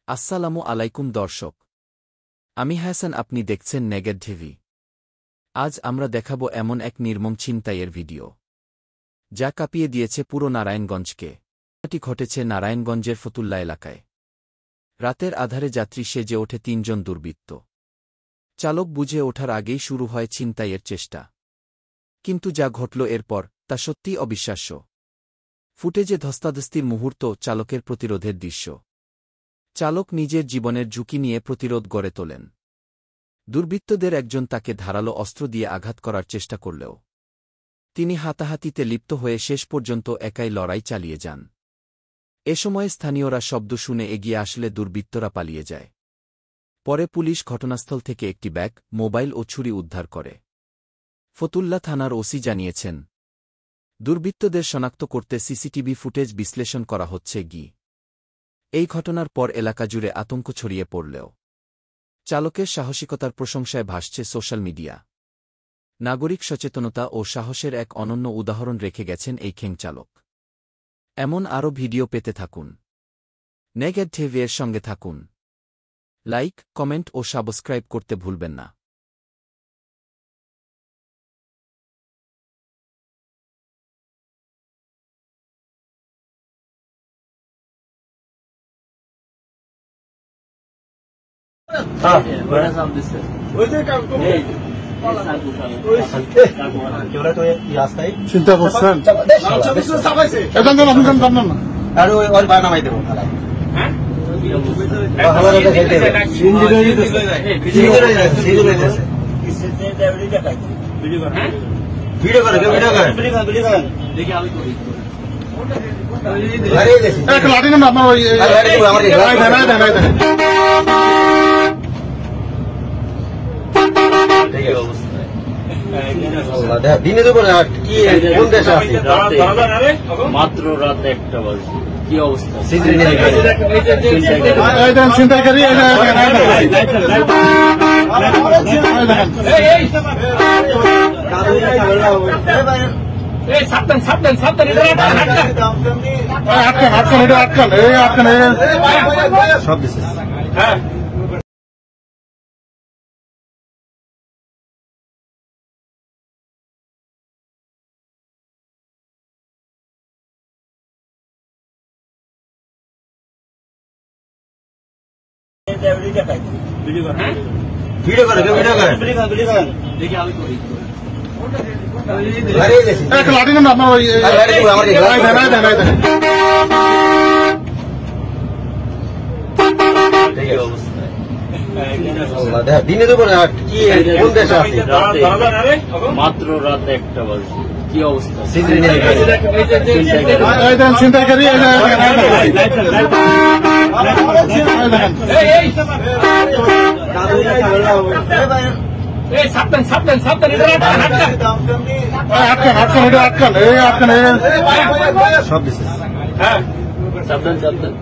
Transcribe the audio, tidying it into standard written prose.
আসসালামু আলাইকুম দর্শক, আমি হাসান, আপনি দেখছেন নেগেট টিভি। আজ আমরা দেখাব এমন এক নির্মম ছিনতাইয়ের ভিডিও যা কাঁপিয়ে দিয়েছে পুরো নারায়ণগঞ্জকে। ঘটনাটি ঘটেছে নারায়ণগঞ্জের ফতুল্লা এলাকায়। রাতের আধারে যাত্রী সেজে ওঠে তিনজন দুর্বৃত্ত। চালক বুঝে ওঠার আগেই শুরু হয় ছিনতাইয়ের চেষ্টা। কিন্তু যা ঘটল এরপর তা সত্যিই অবিশ্বাস্য। ফুটেজে ধস্তাধস্তির মুহূর্ত, চালকের প্রতিরোধের দৃশ্য। চালক নিজের জীবনের ঝুঁকি নিয়ে প্রতিরোধ গড়ে তোলেন। দুর্বৃত্তদের একজন তাকে ধারালো অস্ত্র দিয়ে আঘাত করার চেষ্টা করলেও তিনি হাতাহাতিতে লিপ্ত হয়ে শেষ পর্যন্ত একাই লড়াই চালিয়ে যান। এ সময় স্থানীয়রা শব্দ শুনে এগিয়ে আসলে দুর্বৃত্তরা পালিয়ে যায়। পরে পুলিশ ঘটনাস্থল থেকে একটি ব্যাগ, মোবাইল ও ছুরি উদ্ধার করে। ফতুল্লা থানার ওসি জানিয়েছেন, দুর্বৃত্তদের শনাক্ত করতে সিসিটিভি ফুটেজ বিশ্লেষণ করা হচ্ছে। এই ঘটনার পর এলাকা জুড়ে আতঙ্ক ছড়িয়ে পড়লেও চালকের সাহসিকতার প্রশংসায় ভাসছে সোশ্যাল মিডিয়া। নাগরিক সচেতনতা ও সাহসের এক অনন্য উদাহরণ রেখে গেছেন এই খেংচালক। এমন আরও ভিডিও পেতে থাকুন। নেগেট টিভি এর সঙ্গে থাকুন। লাইক, কমেন্ট ও সাবস্ক্রাইব করতে ভুলবেন না। চিন্তা করছেন আর ওই বানামাই দেবো ভিডিও করে লাঠি নেন আপনার ওই দিনে দুপুরে কি কোন দেশে আছে? মাত্র রাত 1টা বাজে। কি অবস্থা? ছিনতাইকারী সব দিচ্ছে। ভিডিও করে দেখি আমি করি লাঠি নেন আপনার ওই দিনে দুপুরে কি কোন দেশে আছে? মাত্র রাত 1টা বাজে। কি অবস্থা? ছিনতাইকারী সব দিচ্ছে। সাবধান।